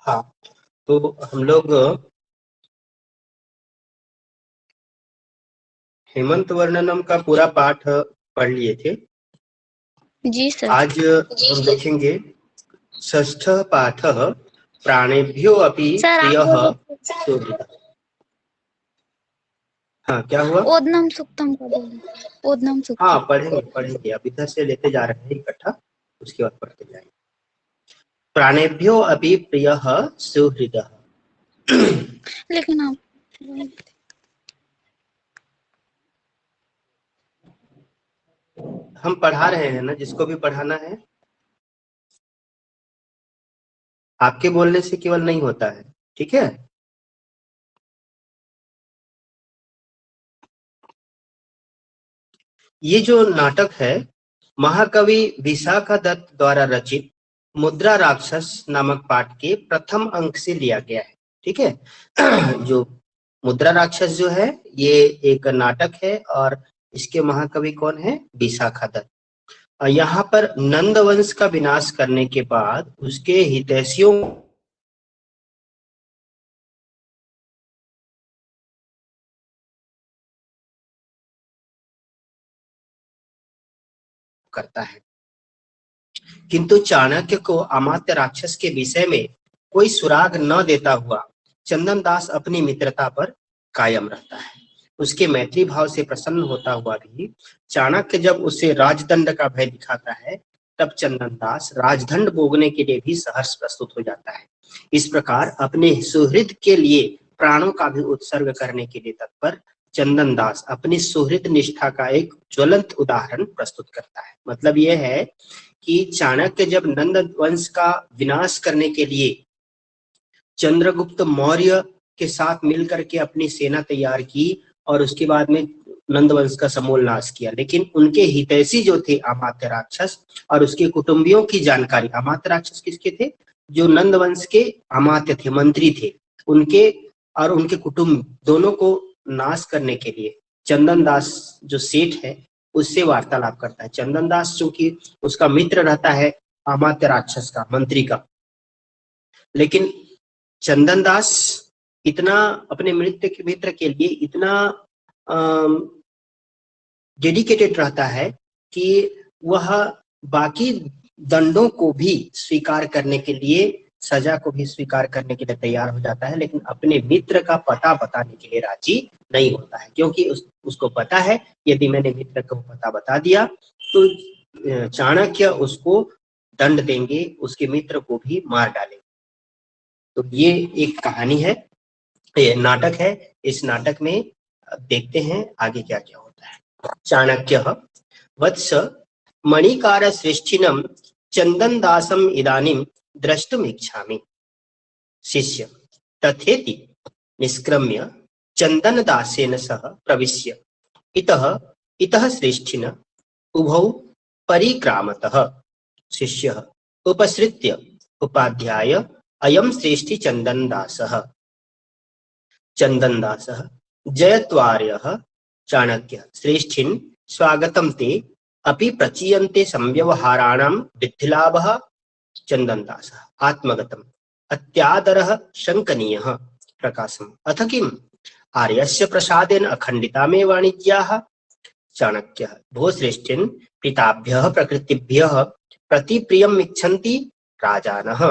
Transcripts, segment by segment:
हाँ, तो हम लोग हेमंत वर्णनम का पूरा पाठ पढ़ लिए थे। जी सर। आज हम देखेंगे षष्ठ पाठ प्राणेभ्यो अपि सर प्रियः आप सुहृदः। हाँ, क्या हुआ? ओदनम सुक्तम का बोलो। ओदनम हाँ, सुक्तम। पढ़ेंगे अब इधर से लेते जा रहे हैं इकट्ठा, उसके बाद पढ़ते जाएंगे। प्राणेभ्यो अपि प्रियः सुहृदः। लेकिन आप हम पढ़ा रहे हैं ना, जिसको भी पढ़ाना है। आपके बोलने से केवल नहीं होता है, ठीक है? ये जो नाटक है महाकवि विशाखा दत्त द्वारा रचित मुद्रा राक्षस नामक पाठ के प्रथम अंक से लिया गया है, ठीक है। जो मुद्रा राक्षस जो है ये एक नाटक है और इसके महाकवि कौन है? विशाखा दत्त। यहाँ पर नंद वंश का विनाश करने के बाद उसके हितैषियों करता है, किंतु चाणक्य को अमात्य राक्षस के विषय में कोई सुराग न देता हुआ चंदन दास अपनी मित्रता पर कायम रहता है। उसके मैत्री भाव से प्रसन्न होता हुआ भी चाणक्य जब उसे राजदंड का भय दिखाता है तब चंदन दास राजदंड भोगने के लिए भी सहर्ष प्रस्तुत हो जाता है। इस प्रकार अपने सुहृद के लिए प्राणों का भी उत्सर्ग करने के लिए तत्पर चंदन दास अपनी सुहृद निष्ठा का एक ज्वलंत उदाहरण प्रस्तुत करता है। मतलब यह है कि चाणक्य जब नंद वंश का विनाश करने के लिए चंद्रगुप्त मौर्य के साथ मिलकर के अपनी सेना तैयार की और उसके बाद में नंद वंश का समूल नाश किया, लेकिन उनके हितैषी जो थे अमात्य राक्षस और उसके कुटुंबियों की जानकारी, अमात्य राक्षस किसके थे? जो नंद वंश के अमात्य थे, मंत्री थे, उनके और उनके कुटुंब दोनों को नाश करने के लिए चंदन दास जो सेठ है उससे वार्तालाप करता है। चंदन दास चूंकि उसका मित्र रहता है अमात्य राक्षस का, मंत्री का, लेकिन चंदन दास इतना अपने मित्र के लिए इतना डेडिकेटेड रहता है कि वह बाकी दंडों को भी स्वीकार करने के लिए, सजा को भी स्वीकार करने के लिए तैयार हो जाता है, लेकिन अपने मित्र का पता बताने के लिए राजी नहीं होता है, क्योंकि उसको पता है यदि मैंने मित्र को पता बता दिया तो चाणक्य उसको दंड देंगे, उसके मित्र को भी मार डालेंगे। तो ये एक कहानी है, ये नाटक है। इस नाटक में देखते हैं आगे क्या क्या होता है। चाणक्य वत्स मणिकार सृष्टिनम चंदन दासम इदानीम द्रष्टुम इच्छामि। शिष्य तथेति निष्क्रम्य चंदन दासेन सह प्रविश्य इतः इतः सृष्टिन उभौ परिक्रामतः। शिष्यः उपसृत्य उपाध्याय अयं श्रेष्ठी चंदन दासः। चंदन दासः जयत्वार्यः चाणक्य श्रेष्ठिन् स्वागतं ते अपि प्रचीयन्ते संव्यवहाराणां वृद्धिलाभः। चंदन दासः आत्मगतम् अत्यादरः शंकनीयः प्रकाशम् अथ किम् आर्यस्य प्रसादेन अखंडितामे वाणिज्याः। चाणक्यः भो श्रेष्ठिन् पिताभ्यः प्रकृतिभ्यः प्रतिप्रियम् इच्छन्ति राजानः।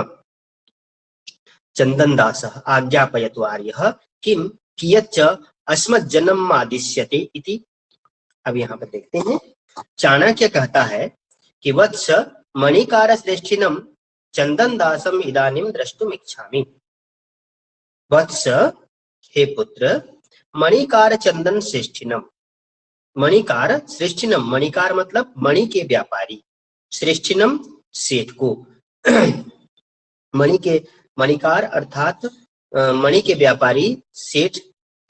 चंदन दासः आज्ञापयतु आर्यः किम कियच्च अस्मज्जनम आदिश्यते इति। अब यहाँ पर देखते हैं, चाणक्य कहता है कि वत्स मणिकार श्रेष्ठिनम चंदन दासम इदानीम द्रष्टुम इच्छामि। वत्स हे पुत्र, मणिकार चंदन श्रेष्ठिनम, मणिकार श्रेष्ठिनम, मणिकार मतलब मणि के व्यापारी, श्रेष्ठिनम सेठ को, मणि के मणिकार अर्थात मणि के व्यापारी सेठ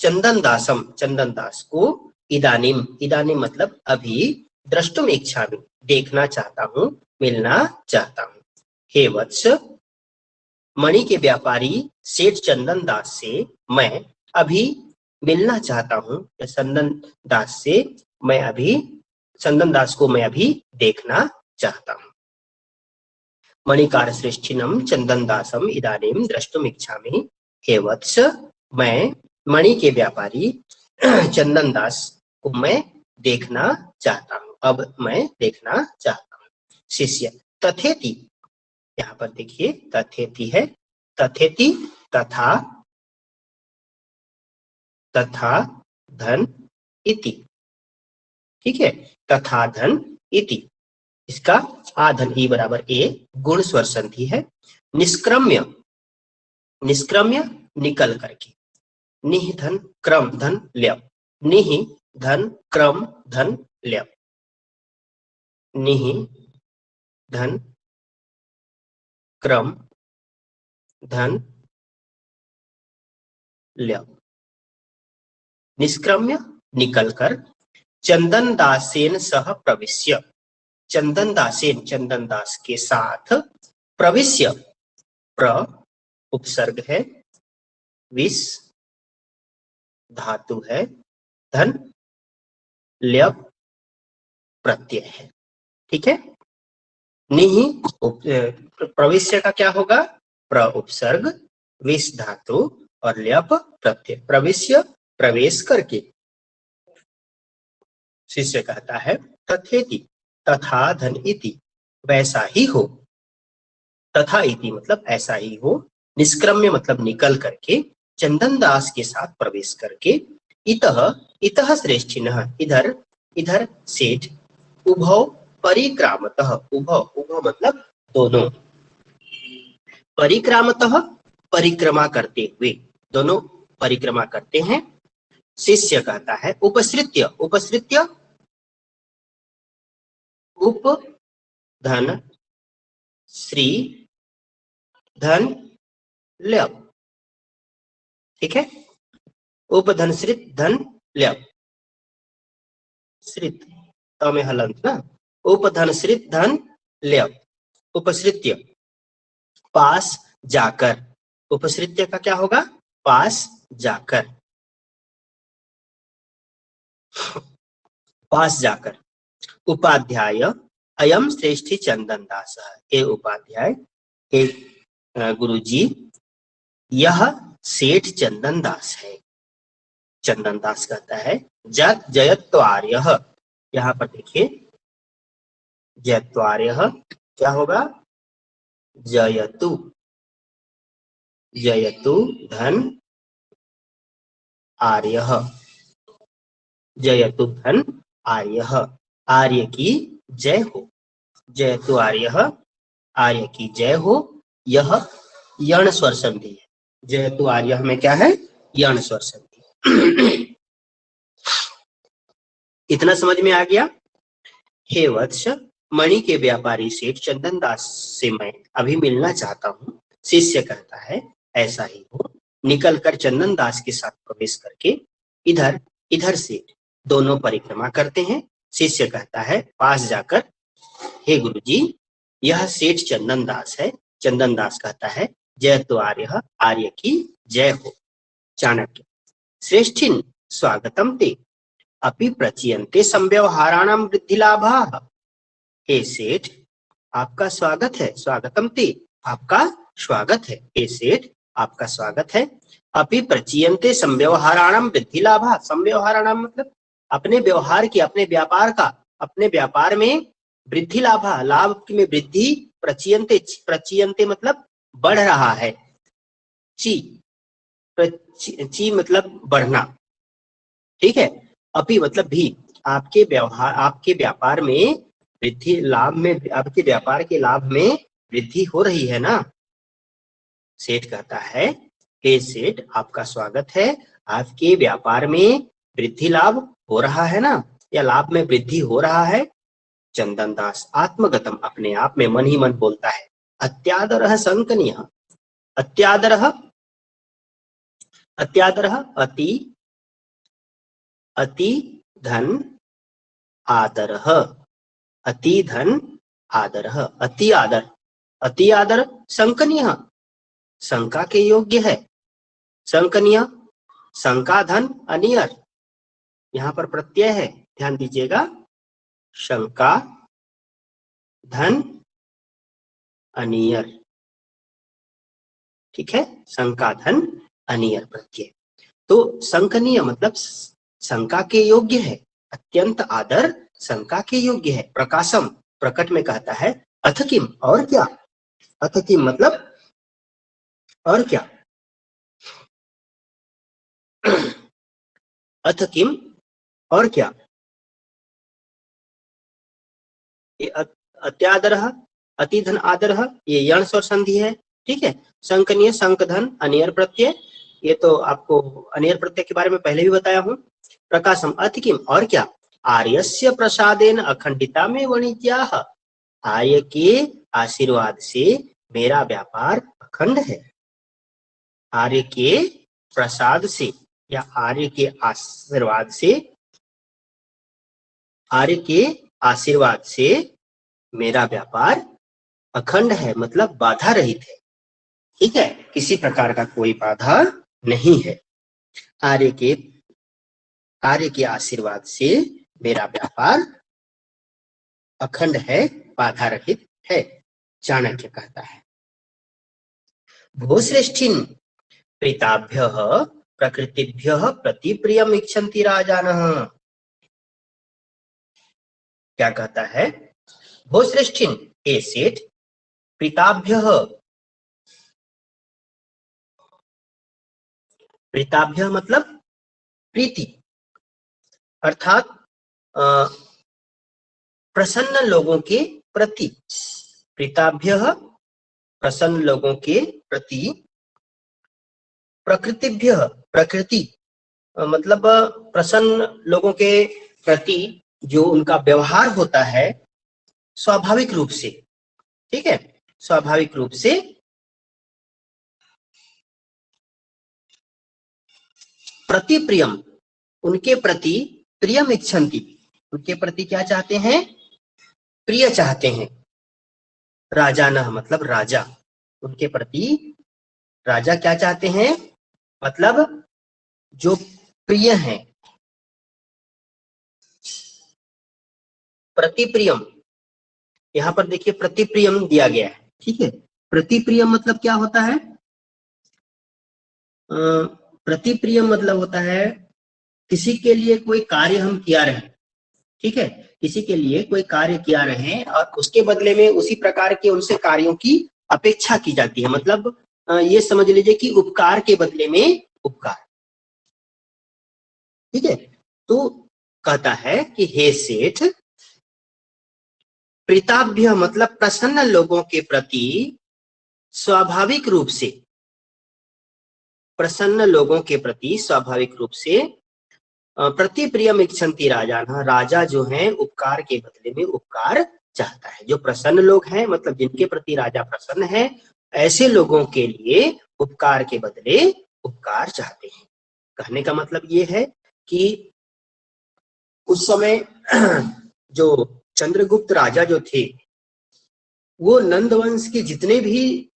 चंदन दासम, चंदन दास को इदानीम, इदानीम मतलब अभी, द्रष्टुम इच्छामि देखना चाहता हूँ, मिलना चाहता हूँ। हे वत्स, मणि के व्यापारी सेठ चंदन दास से मैं अभी मिलना चाहता हूँ, चंदन दास से मैं अभी, चंदन दास को मैं अभी देखना चाहता हूँ। मणिकार श्रेष्ठिनम चंदन दासम इदानीम द्रष्टुम इच्छामि। हे वत्स, मैं मणि के व्यापारी चंदन दास को मैं देखना चाहता हूँ, अब मैं देखना चाहता हूँ। शिष्य तथेति, यहाँ पर देखिए तथेति है, तथेति तथा, तथा धन इति, ठीक है, तथा धन इति, इसका आधन ई बराबर ए गुण स्वर संधि है। निष्क्रम्य, निष्क्रम्य निकल करके, निह धन क्रम धन ल्यप, निह धन क्रम धन ल्यप, निह धन क्रम धन ल्यप, निष्क्रम्य निकलकर, चंदन दासेन सह प्रविश्य, चंदन दासेन चंदन दास के साथ, प्रविश्य प्र उपसर्ग है, विस धातु है, धन ल्यप प्रत्यय है, ठीक है। निहि प्रविश्य का क्या होगा, प्र उपसर्ग, विस धातु और ल्यप प्रत्यय, प्रविश्य प्रवेश करके। शिष्य कहता है तथेति, तथा धन इति, वैसा ही हो, तथा इति मतलब ऐसा ही हो, निष्क्रम्य मतलब निकल करके, चंदन दास के साथ प्रवेश करके, इतः इतः श्रेष्ठिनः इधर, इधर सेठ, उभौ परिक्रामतः, उभौ उभौ मतलब दोनों, परिक्रामतः परिक्रमा करते हुए, दोनों परिक्रमा करते हैं। शिष्य कहता है उपसृत्य, उपसृत्य उप धन श्री धन ल्यप, ठीक है, उपधन श्रित धन ल्यप, श्रित तो में हलंत ना, उपधन श्रित धन ल्यप, उपसृत्य पास जाकर, उपसृत्य का क्या होगा, पास जाकर, पास जाकर। उपाध्याय अयम श्रेष्ठी चंदन दास, हे उपाध्याय, हे गुरुजी, यह सेठ चंदन दास है। चंदन दास कहता है जत जयत्वार्य, यहाँ पर देखिए जयत्वार्य क्या होगा, जयतु, जयतु धन आर्य, जयतु धन आर्य, आर्य की जय हो, जयतु आर्य, आर्य की जय हो। यह यण स्वर संधि है, जयतु आर्य में क्या है, यण स्वर संधि। इतना समझ में आ गया। हे वत्स, मणि के व्यापारी सेठ चंदन दास से मैं अभी मिलना चाहता हूँ। शिष्य कहता है ऐसा ही हो, निकलकर चंदन दास के साथ प्रवेश करके इधर इधर से दोनों परिक्रमा करते हैं। शिष्य कहता है पास जाकर, हे गुरुजी, यह सेठ चंदन दास है। चंदन दास कहता है जय तो आर्य, आर्य की जय हो। चाणक्य श्रेष्ठिन स्वागतम ते अपि प्रचीयन्ते संव्यवहाराणाम वृद्धि लाभाः। हे सेठ, आपका स्वागत है, स्वागतम ते आपका स्वागत है, हे सेठ आपका स्वागत है। अपि प्रचीयन्ते संव्यवहाराणाम वृद्धि लाभाः, संव्यवहाराणाम मतलब अपने व्यवहार की, अपने व्यापार का, अपने व्यापार में वृद्धि लाभा, लाभ में वृद्धि, प्रचीयन्ते, प्रचीयन्ते मतलब बढ़ रहा है, ची ची मतलब बढ़ना, ठीक है। अपि मतलब भी, आपके व्यवहार, आपके व्यापार में वृद्धि, लाभ में, आपके व्यापार के लाभ में वृद्धि हो रही है ना। सेठ कहता है हे सेठ आपका स्वागत है, आपके व्यापार में वृद्धि लाभ हो रहा है ना, या लाभ में वृद्धि हो रहा है। चंदन दास आत्मगतम अपने आप में मन ही मन बोलता है, अत्यादरः संकनीय, अत्यादरः, अत्यादरः अति, अति धन आदरः, अति धन आदरः, अति आदर, अति आदर संकनीय, शंका के योग्य है, संकनीय, शंका धन अनियर, यहाँ पर प्रत्यय है, ध्यान दीजिएगा, शंका धन अनियर, ठीक है, शंकाधन अनियर प्रत्यय। तो शंकनीय मतलब शंका के योग्य है, अत्यंत आदर शंका के योग्य है। प्रकाशम प्रकट में कहता है अथ किम, और क्या, अथ किम मतलब और क्या, अथ किम और क्या, ये अत्यादर, अतिधन आदर, ये यंस और संधि है, ठीक है। शंकनीय शंकधन अनियर प्रत्यय, ये तो आपको अनियर प्रत्यय के बारे में पहले भी बताया हूं। प्रकाशम अथ किम और क्या, आर्यस्य प्रसादेन अखंडिता में वाणिज्याः, आर्य के आशीर्वाद से मेरा व्यापार अखंड है। आर्य के प्रसाद से या आर्य के आशीर्वाद से, आर्य के आशीर्वाद से मेरा व्यापार अखंड है, मतलब बाधा रहित है, ठीक है, किसी प्रकार का कोई बाधा नहीं है। आर्य के आशीर्वाद से मेरा व्यापार अखंड है, बाधा रहित है। चाणक्य कहता है भूश्रेष्ठिन प्रीताभ्यः प्रकृतिभ्यः प्रतिप्रियम इच्छन्ति राजानः। क्या कहता है, भूश्रेष्ठिन, हे सेठ, प्रीताभ्यः, प्रीताभ्यः मतलब प्रीति, अर्थात प्रसन्न लोगों के प्रति, प्रीताभ्यः प्रसन्न लोगों के प्रति, प्रकृतिभ्यः प्रकृति मतलब प्रसन्न लोगों के प्रति जो उनका व्यवहार होता है स्वाभाविक रूप से, ठीक है, स्वाभाविक रूप से प्रति प्रियम, उनके प्रति प्रियम इच्छन्ति, उनके प्रति क्या चाहते हैं, प्रिय चाहते हैं। राजानः मतलब राजा, उनके प्रति राजा क्या चाहते हैं, मतलब जो प्रिय हैं। प्रतिप्रियम, यहां पर देखिए प्रतिप्रियम दिया गया है, ठीक है। प्रतिप्रियम मतलब क्या होता है, प्रतिप्रियम मतलब होता है किसी के लिए कोई कार्य हम किया रहे, ठीक है, किसी के लिए कोई कार्य किया रहे और उसके बदले में उसी प्रकार के उनसे कार्यों की अपेक्षा की जाती है, मतलब ये समझ लीजिए कि उपकार के बदले में उपकार, ठीक है। तो कहता है कि हे सेठ, प्रीताभ्य मतलब प्रसन्न लोगों के प्रति स्वाभाविक रूप से, प्रसन्न लोगों के प्रति स्वाभाविक रूप से प्रति प्रियम इच्छन्ति राजानः, राजा जो है उपकार के बदले में उपकार चाहता है। जो प्रसन्न लोग हैं मतलब जिनके प्रति राजा प्रसन्न है, ऐसे लोगों के लिए उपकार के बदले उपकार चाहते हैं। कहने का मतलब ये है कि उस समय जो चंद्रगुप्त राजा जो थे वो नंदवंश के जितने भी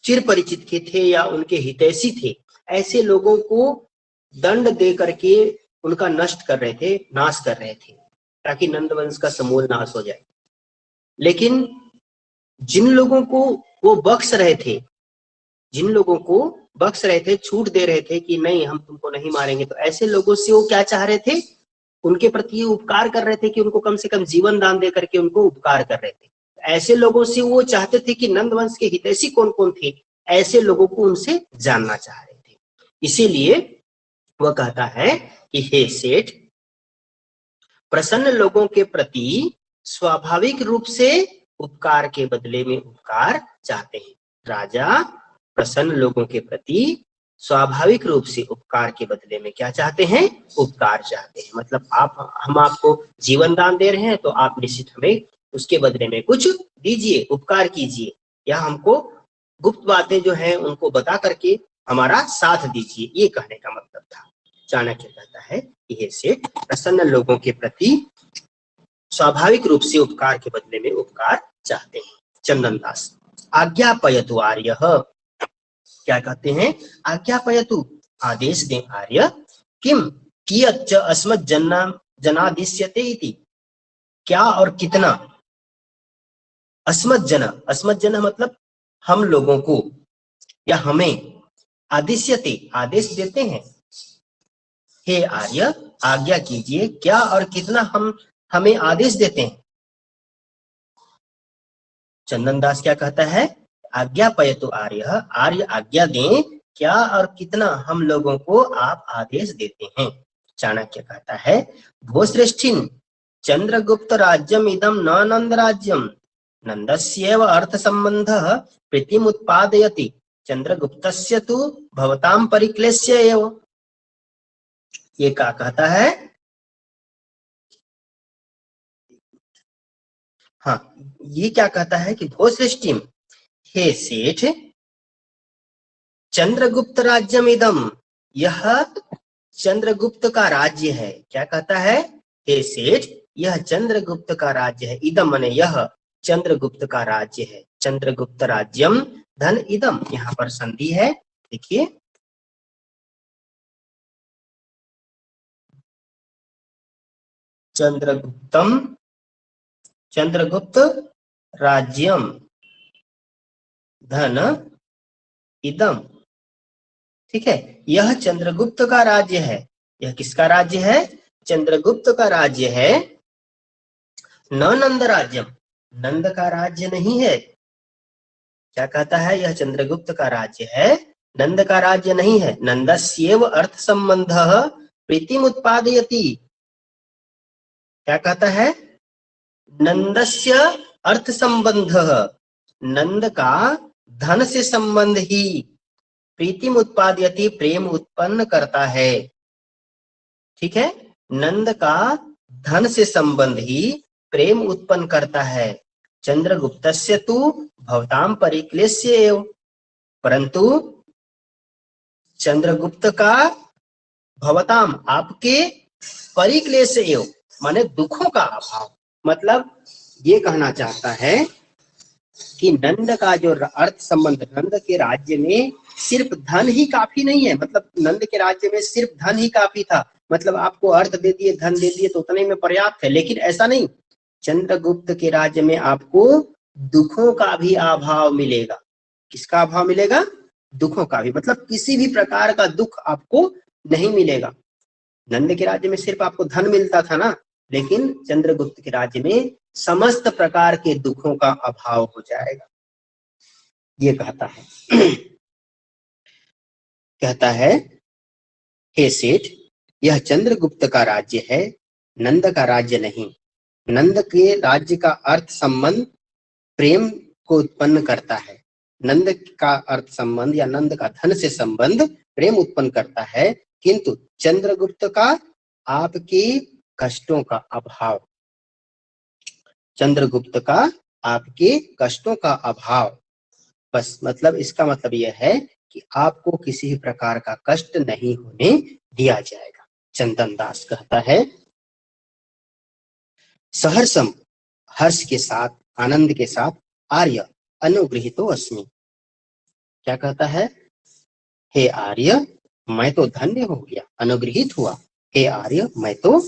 चिर परिचित के थे या उनके हितैषी थे, ऐसे लोगों को दंड दे करके उनका नष्ट कर रहे थे, नाश कर रहे थे, ताकि नंदवंश का समूल नाश हो जाए। लेकिन जिन लोगों को वो बख्श रहे थे, जिन लोगों को बख्श रहे थे, छूट दे रहे थे कि नहीं हम तुमको नहीं मारेंगे, तो ऐसे लोगों से वो क्या चाह रहे थे, उनके प्रति उपकार कर रहे थे कि उनको कम से कम जीवन दान दे करके उनको उपकार कर रहे थे। ऐसे लोगों से वो चाहते थे कि नंदवंश के हितैषी कौन कौन थे, ऐसे लोगों को उनसे जानना चाह रहे थे। इसीलिए वह कहता है कि हे सेठ, प्रसन्न लोगों के प्रति स्वाभाविक रूप से उपकार के बदले में उपकार चाहते हैं। राजा प्रसन्न लोगों के प्रति स्वाभाविक रूप से उपकार के बदले में क्या चाहते हैं, उपकार चाहते हैं। मतलब हम आपको जीवन दान दे रहे हैं तो आप निश्चित हमें उसके बदले में कुछ दीजिए, उपकार कीजिए, या हमको गुप्त बातें जो है उनको बता करके हमारा साथ दीजिए, ये कहने का मतलब था। चाणक्य कहता है कि हे सेठ, प्रसन्न लोगों के प्रति स्वाभाविक रूप से उपकार के बदले में उपकार चाहते हैं। चंदनदास, आज्ञापयतु आर्य, क्या कहते हैं, आज्ञापयतु, आदेश दें आर्य, किम कियच्च अस्मत् जनादिश्यते इति, क्या और कितना, अस्मत् जन मतलब हम लोगों को या हमें, आदिश्यते आदेश देते हैं, हे आर्य आज्ञा कीजिए, क्या और कितना हम हमें आदेश देते हैं। चंदन दास क्या कहता है, आज्ञा पयतु आर्य, आर्य आज्ञा दें, क्या और कितना हम लोगों को आप आदेश देते हैं। चाणक्य कहता है, भोश्रेष्ठिन चंद्रगुप्त राज्यम इदम न नंद राज्यम, नंदस्येव अर्थ संबंधः प्रीतिम उत्पादयति, चंद्रगुप्तस्य तु भवताम परिक्लेश्य एव। ये क्या कहता है, हाँ ये क्या कहता है कि भोश्रेष्ठिम, हे सेठ, चंद्रगुप्त राज्यम इदम, यह चंद्रगुप्त का राज्य है। क्या कहता है, हे सेठ यह चंद्रगुप्त का राज्य है, इदम माने यह चंद्रगुप्त का राज्य है। चंद्रगुप्त राज्यम धन इदम, यहाँ पर संधि है, देखिए चंद्रगुप्तम, चंद्रगुप्त राज्यम धन इदम, ठीक है, यह चंद्रगुप्त का राज्य है। यह किसका राज्य है, चंद्रगुप्त का राज्य है। न नंद राज्यम, नंद का राज्य नहीं है। क्या कहता है, यह चंद्रगुप्त का राज्य है, नंद का राज्य नहीं है। नंदस्येव अर्थ संबंधः प्रीतिम उत्पादयति। क्या कहता है, नंदस्य अर्थ संबंधः, नंद का धन से संबंध ही प्रीतिम उत्पादयति, प्रेम उत्पन्न करता है। ठीक है, नंद का धन से संबंध ही प्रेम उत्पन्न करता है। चंद्रगुप्तस्य तु भवताम परिक्लेश्य एव, परंतु चंद्रगुप्त का भवताम आपके परिक्लेश एव माने दुखों का अभाव, मतलब ये कहना चाहता है कि नंद का जो अर्थ संबंध, नंद के राज्य में सिर्फ धन ही काफी नहीं है, मतलब नंद के राज्य में सिर्फ धन ही काफी था, मतलब आपको अर्थ दे दिए, धन दे दिए तो उतने में पर्याप्त है, लेकिन ऐसा नहीं। चंद्रगुप्त के राज्य में आपको दुखों का भी अभाव मिलेगा। किसका अभाव मिलेगा, दुखों का भी, मतलब किसी भी प्रकार का दुख आपको नहीं मिलेगा। नंद के राज्य में सिर्फ आपको धन मिलता था ना, लेकिन चंद्रगुप्त के राज्य में समस्त प्रकार के दुखों का अभाव हो जाएगा, ये कहता है। कहता है, हे सेठ यह चंद्रगुप्त का राज्य है, नंद का राज्य नहीं। नंद के राज्य का अर्थ संबंध प्रेम को उत्पन्न करता है। नंद का अर्थ संबंध या नंद का धन से संबंध प्रेम उत्पन्न करता है, किंतु चंद्रगुप्त का आपके कष्टों का अभाव, चंद्रगुप्त का आपके कष्टों का अभाव, बस मतलब इसका मतलब यह है कि आपको किसी भी प्रकार का कष्ट नहीं होने दिया जाएगा। चंदन दास कहता है, सहर्षम हर्ष के साथ, आनंद के साथ, आर्य अनुगृहीतो अस्मि। क्या कहता है, हे आर्य मैं तो धन्य हो गया, अनुगृहित हुआ। हे आर्य मैं तो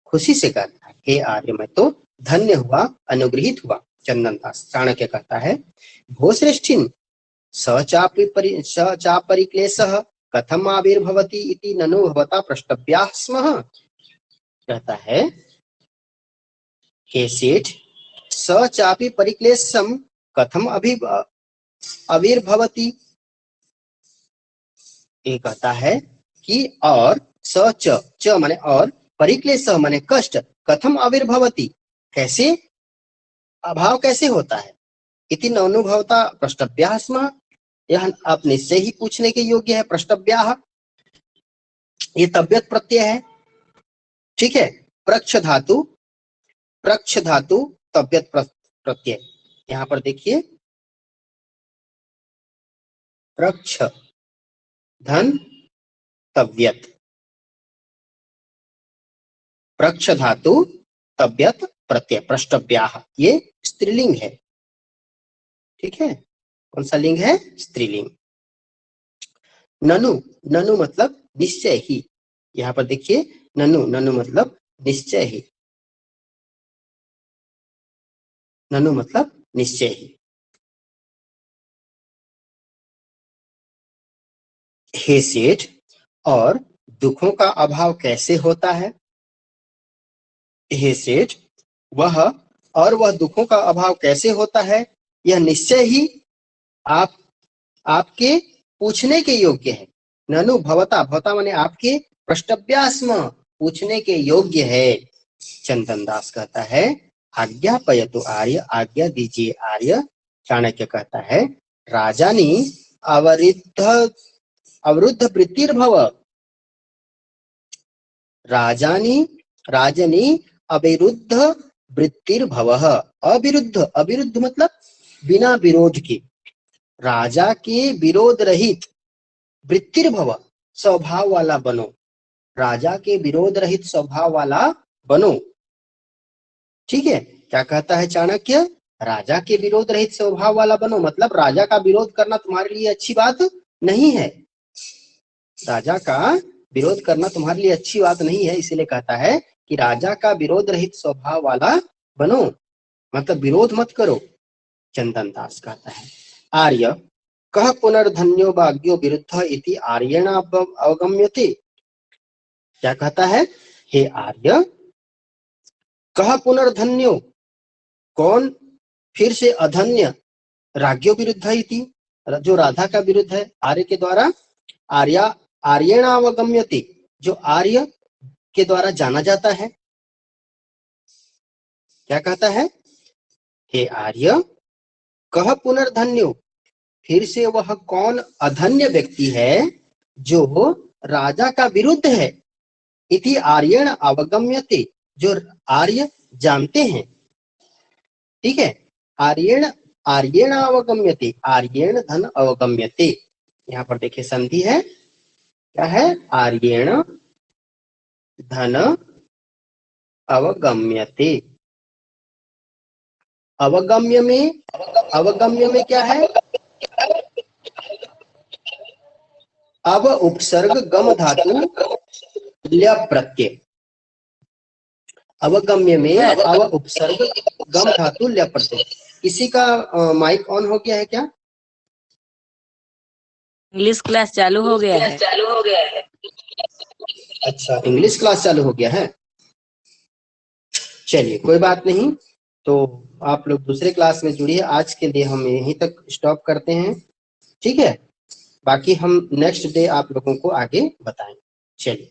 खुशी से कहता है, हे आर्य मैं तो धन्य हुआ, अनुगृहित हुआ। चंदन दास चाणक्य कहता है, भोश्रेष्ठिन सचापरिक्लेशः कथम आविर्भवति इति ननु भवता प्रष्टव्याः स्मः। कहता है, हे सेठ सचापि परिक्लेशम कथम आविर्भवति, ये कहता है कि और सच च माने और, परिक्लेश माने कष्ट, कथम आविर्भवति कैसे, अभाव कैसे होता है, इति ननुभवता प्रष्टव्याः स्मः, यह आप निश्चय ही पूछने के योग्य है। प्रष्टव्याः ये तव्यत प्रत्यय है, ठीक है। प्रक्ष धातु तव्यत प्रत्यय, यहाँ पर देखिए प्रक्ष धन तव्यत, प्रक्ष धातु तव्यत प्रत्यय, प्रष्टव्याः ये स्त्रीलिंग है, ठीक है। कौन सा लिंग है, स्त्रीलिंग। ननु, ननु मतलब निश्चय ही, यहाँ पर देखिए ननु, ननु मतलब निश्चय ही, ननु मतलब निश्चय ही। हे सेठ, और दुखों का अभाव कैसे होता है? हे सेठ, वह दुखों का अभाव कैसे होता है, यह निश्चय ही आपके पूछने के योग्य है। ननु भवता, भवता माने आपके, प्रष्टव्यास्म, पूछने के योग्य है। चंदन दास कहता है आज्ञापयतु आर्य, आज्ञा दीजिए आर्य। चाणक्य कहता है राजानी अवरुद्ध वृत्तिर्भव, राजनी अविरुद्ध वृत्तिर्भव। अविरुद्ध मतलब बिना विरोध के, राजा के विरोध रहित वृत्तिर्भव, स्वभाव वाला बनो, राजा के विरोध रहित स्वभाव वाला बनो। ठीक है, क्या कहता है चाणक्य? राजा के विरोध रहित स्वभाव वाला बनो, मतलब राजा का विरोध करना तुम्हारे लिए अच्छी बात नहीं है, राजा का विरोध करना तुम्हारे लिए अच्छी बात नहीं है, इसलिए कहता है कि राजा का विरोध रहित स्वभाव वाला बनो, मतलब विरोध मत करो। चंदन दास कहता है आर्य कह पुनर्धन्यो भाग्यो विरुद्ध इति आर्येण अवगम्यते। क्या कहता है? हे आर्य, कह पुनर्धन्यो, कौन फिर से अधन्य, राज्यो विरुद्ध इति, जो राधा का विरुद्ध है आर्य के द्वारा, आर्येण अवगम्यते, जो आर्य के द्वारा जाना जाता है। क्या कहता है? हे आर्य, कह पुनर्धन्यो, फिर से वह कौन अधन्य व्यक्ति है जो राजा का विरुद्ध है, इति आर्येण अवगम्यते, जो आर्य जानते हैं। ठीक है, आर्येण अवगम्यते, आर्येण धन अवगम्यते। यहाँ पर देखिए संधि है, क्या है? आर्येण धन अवगम्यते। अवगम्य में क्या है? अब उपसर्ग गम धातु ल्य प्रत्यय। अवगम्य में अव उपसर्ग गम धातु ल्य प्रत्यय। किसी का माइक ऑन हो गया है क्या? इंग्लिश क्लास चालू हो गया है। अच्छा, इंग्लिश क्लास चालू हो गया है। चलिए कोई बात नहीं, तो आप लोग दूसरे क्लास में जुड़िए। आज के लिए हम यहीं तक स्टॉप करते हैं, ठीक है? बाकी हम नेक्स्ट डे आप लोगों को आगे बताएंगे। चलिए।